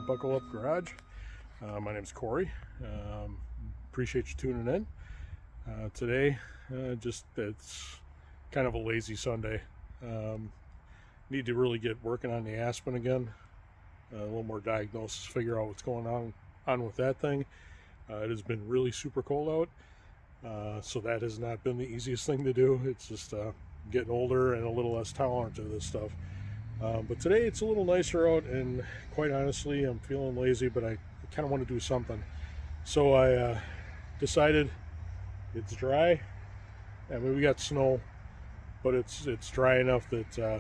to Buckle Up Garage. My name's Corey. Appreciate you tuning in. Today, it's kind of a lazy Sunday. Need to really get working on the Aspen again. A little more diagnosis, figure out what's going on with that thing. It has been really super cold out, so that has not been the easiest thing to do. It's just getting older and a little less tolerant to this stuff. But today it's a little nicer out, and quite honestly, I'm feeling lazy, but I kind of want to do something. So I decided it's dry. I mean, we got snow, but it's dry enough that I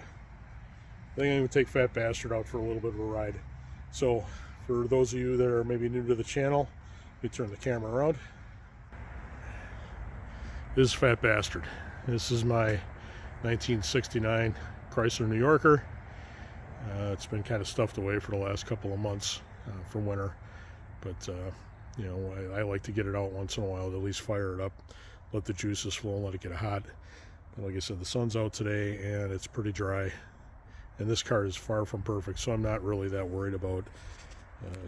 think I'm going to take Fat Bastard out for a little bit of a ride. So for those of you that are maybe new to the channel, let me turn the camera around. This is Fat Bastard. This is my 1969 Chrysler New Yorker. It's been kind of stuffed away for the last couple of months for winter, but you know, I like to get it out once in a while to at least fire it up, let the juices flow, and let it get hot. But like I said, the sun's out today and it's pretty dry, and this car is far from perfect, so I'm not really that worried about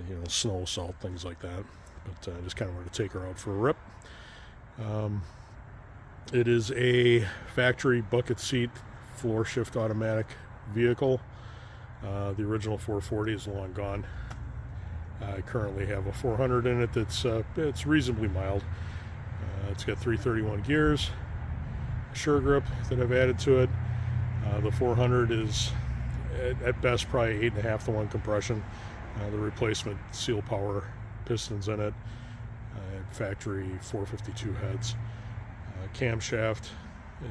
you know, snow, salt, things like that. But I just kind of wanted to take her out for a rip. It is a factory bucket seat floor shift automatic vehicle. The original 440 is long gone. I currently have a 400 in it that's it's reasonably mild. It's got 331 gears, sure grip that I've added to it. The 400 is at best probably 8.5 to 1 compression. The replacement seal power pistons in it, factory 452 heads. Camshaft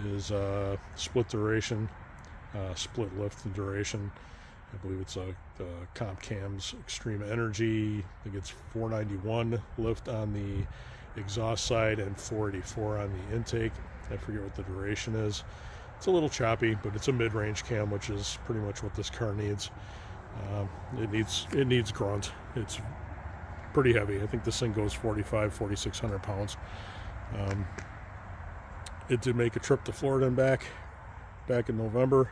is split duration, split lift and duration. I believe it's a Comp Cam's Extreme Energy. I think it's 491 lift on the exhaust side and 484 on the intake. I forget what the duration is. It's a little choppy, but it's a mid-range cam, which is pretty much what this car needs. It needs grunt. It's pretty heavy. I think this thing goes 4,600 pounds. It did make a trip to Florida and back in November.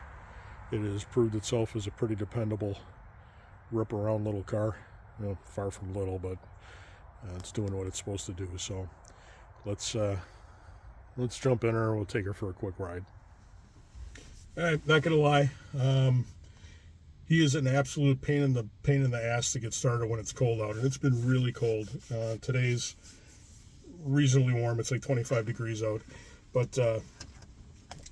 It has proved itself as a pretty dependable rip around little car. You know, far from little, but it's doing what it's supposed to do. So let's jump in her and we'll take her for a quick ride. All right, not gonna lie, he is an absolute pain in the ass to get started when it's cold out, and it's been really cold. Today's reasonably warm. It's like 25 degrees out, but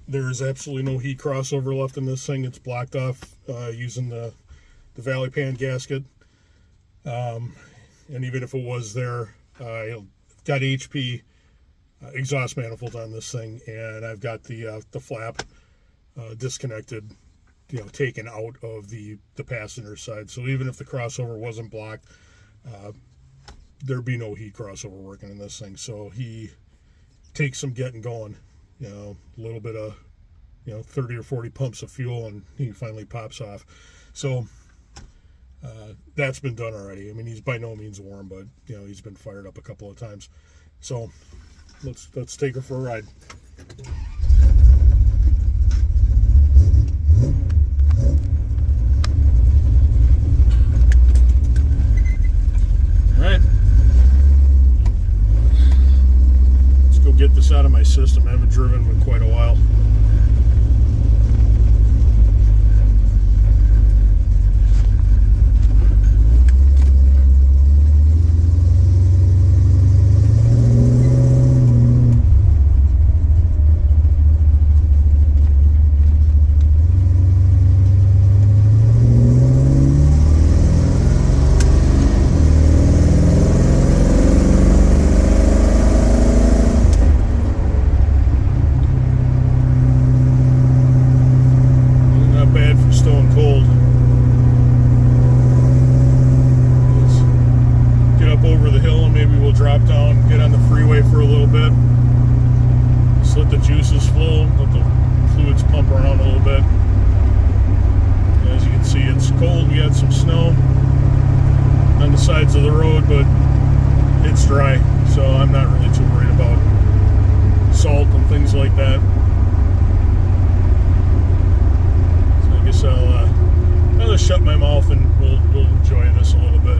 there's absolutely no heat crossover left in this thing. It's blocked off using the valley pan gasket, and even if it was there, got HP exhaust manifolds on this thing, and I've got the flap disconnected, you know, taken out of the passenger side. So even if the crossover wasn't blocked, there'd be no heat crossover working in this thing. So he takes some getting going. You know, a little bit of, you know, 30 or 40 pumps of fuel, and he finally pops off. So that's been done already. I mean, he's by no means warm, but you know, he's been fired up a couple of times. So let's take her for a ride. All right. Get this out of my system. I haven't driven in quite a while. Drop down, get on the freeway for a little bit, just let the juices flow, let the fluids pump around a little bit. As you can see, it's cold. We had some snow on the sides of the road, but it's dry, so I'm not really too worried about salt and things like that. So I guess I'll just shut my mouth and we'll enjoy this a little bit.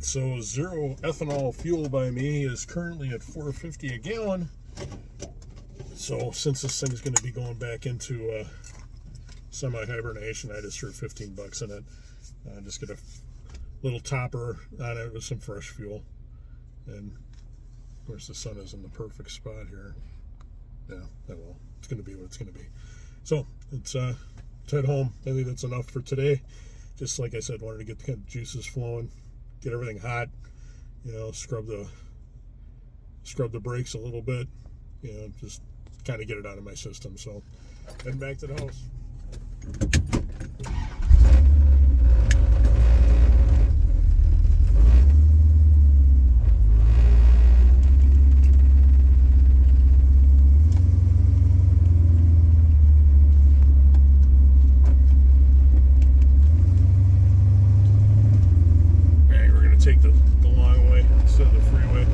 Alright, so zero ethanol fuel by me is currently at $4.50 a gallon. So since this thing's going to be going back into semi-hibernation, I just threw 15 bucks in it. Just get a little topper on it with some fresh fuel. And of course the sun is in the perfect spot here. Yeah, well, it's going to be what it's going to be. So it's head home. I think that's enough for today. Just like I said, wanted to get the kind of juices flowing, get everything hot, you know, scrub the brakes a little bit, you know, just kind of get it out of my system. So heading back to the house. Take the long way instead of the freeway.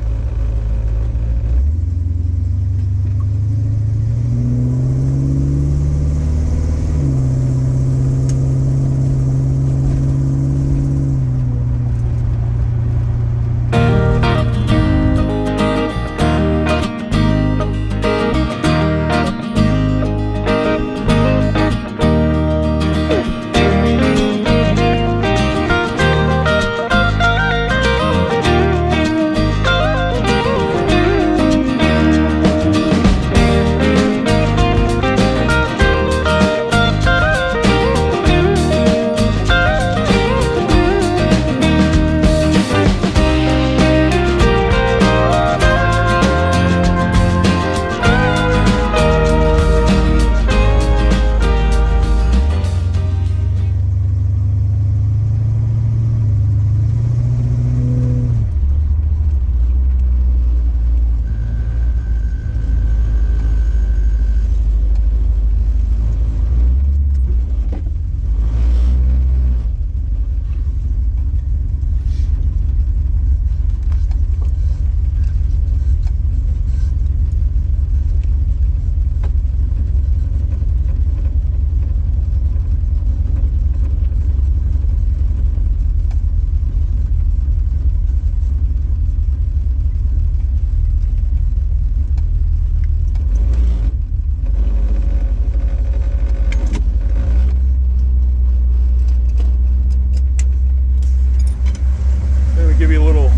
Give you a little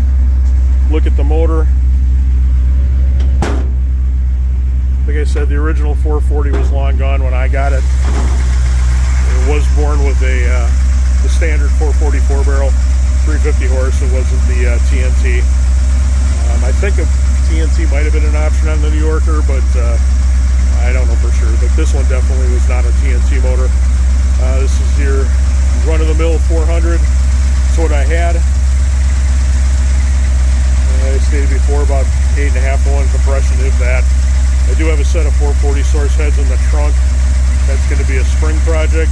look at the motor. Like I said, the original 440 was long gone when I got it. It was born with the standard 444 barrel, 350 horse. It wasn't the TNT. I think a TNT might have been an option on the New Yorker, but I don't know for sure. But this one definitely was not a TNT motor. This is your run-of-the-mill 400. That's what I had. I stated before, about 8.5 to 1 compression, if that. I do have a set of 440 source heads in the trunk. That's going to be a spring project.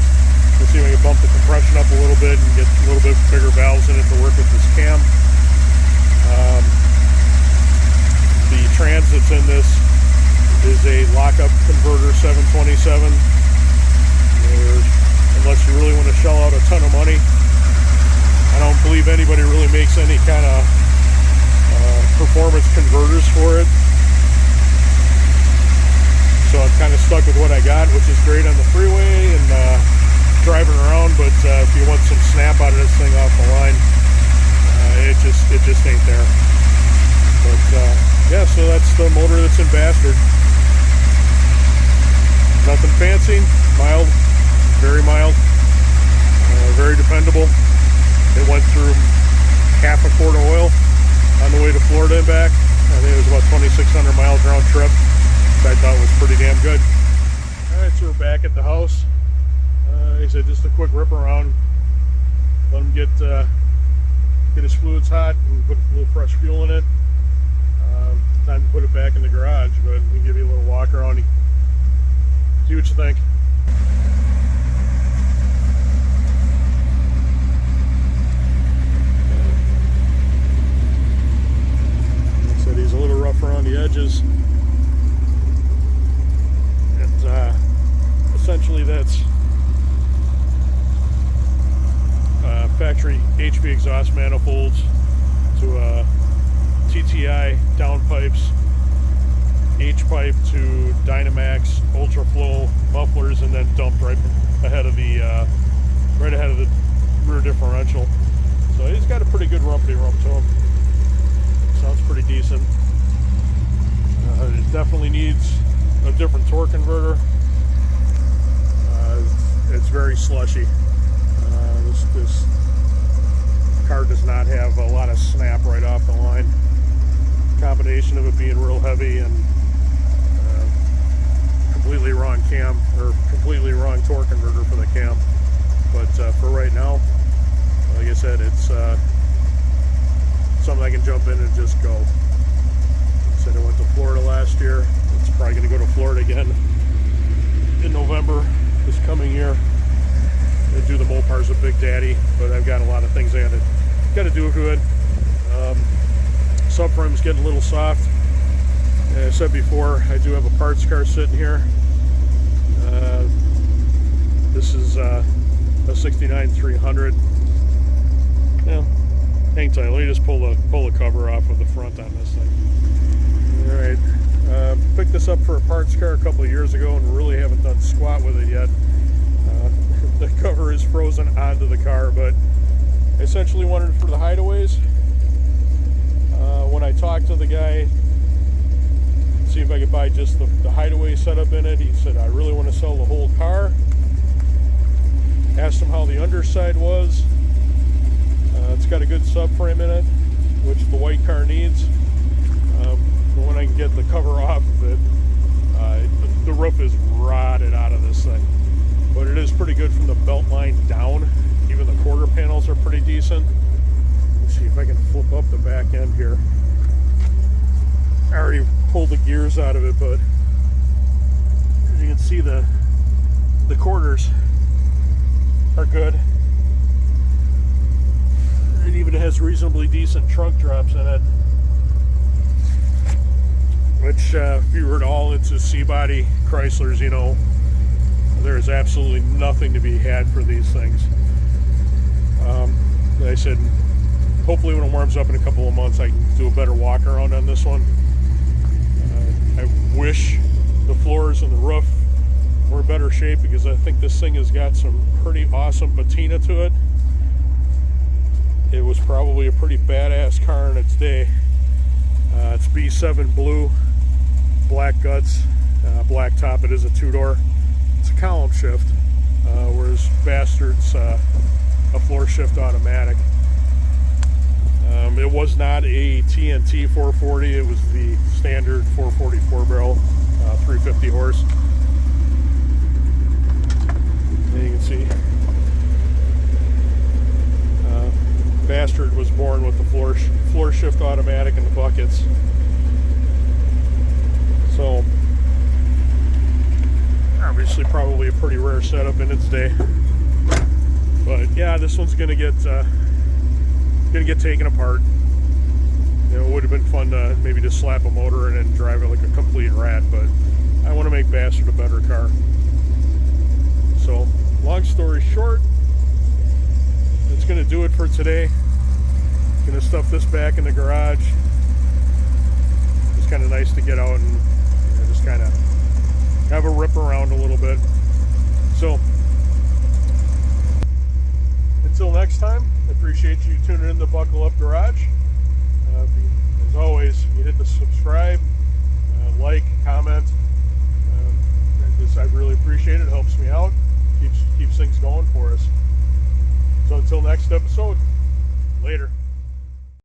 Let's see if I can bump the compression up a little bit and get a little bit bigger valves in it to work with this cam. The trans that's in this is a lockup converter 727. Unless you really want to shell out a ton of money, I don't believe anybody really makes any kind of performance converters for it. So I'm kind of stuck with what I got, which is great on the freeway and driving around, but if you want some snap out of this thing off the line, it just ain't there. But yeah, so that's the motor that's in Bastard. Nothing fancy, mild, very mild, very dependable. It went through half a quart of oil on the way to Florida and back. I think it was about 2,600 miles round trip, which I thought was pretty damn good. Alright, so we're back at the house. Like I said, just a quick rip around, let him get his fluids hot and put a little fresh fuel in it. Time to put it back in the garage, but we'll give you a little walk around and see what you think. He's a little rough around the edges. And essentially that's factory HV exhaust manifolds. to TTI downpipes, H-pipe to Dynamax Ultraflow mufflers, and then dumped right ahead of the rear differential. So he's got a pretty good rumpty rump to him. Sounds pretty decent. It definitely needs a different torque converter. It's very slushy. This car does not have a lot of snap right off the line. Combination of it being real heavy and completely wrong cam, or completely wrong torque converter for the cam. But for right now, like I said, it's something I can jump in and just go. I said I went to Florida last year. It's probably going to go to Florida again in November this coming year. I do the Mopars with Big Daddy, but I've got a lot of things I got to do to it. Subframe's getting a little soft. As I said before, I do have a parts car sitting here. This is a 69 300. Yeah, hang tight. Let me just pull the cover off of the front on this thing. All right, picked this up for a parts car a couple of years ago and really haven't done squat with it yet. The cover is frozen onto the car, but I essentially wanted it for the hideaways. When I talked to the guy, see if I could buy just the hideaway setup in it, he said, I really want to sell the whole car. Asked him how the underside was. It's got a good subframe in it, which the white car needs. But when I can get the cover off of it, the roof is rotted out of this thing. But it is pretty good from the belt line down. Even the quarter panels are pretty decent. Let's see if I can flip up the back end here. I already pulled the gears out of it, but as you can see, the quarters are good. It even has reasonably decent trunk drops in it, which if you were all into C-body Chryslers, you know, there is absolutely nothing to be had for these things. Like I said, hopefully when it warms up in a couple of months, I can do a better walk around on this one. I wish the floors and the roof were in better shape, because I think this thing has got some pretty awesome patina to it. It was probably a pretty badass car in its day. It's B7 blue, black guts, black top. It is a two-door. It's a column shift, whereas Bastard's a floor shift automatic. It was not a TNT 440, it was the standard 444 barrel, 350 horse. And you can see Bastard was born with the floor shift automatic and the buckets. So obviously probably a pretty rare setup in its day. But yeah, this one's gonna get taken apart. You know, it would have been fun to maybe just slap a motor in and drive it like a complete rat, but I want to make Bastard a better car. So, long story short, that's going to do it for today. Going to stuff this back in the garage. It's kind of nice to get out and, you know, just kind of have a rip around a little bit. So, until next time, I appreciate you tuning in to Buckle Up Garage. As always, you hit the subscribe, like, comment. I really appreciate it. It helps me out, keeps things going for us. So until next episode, later.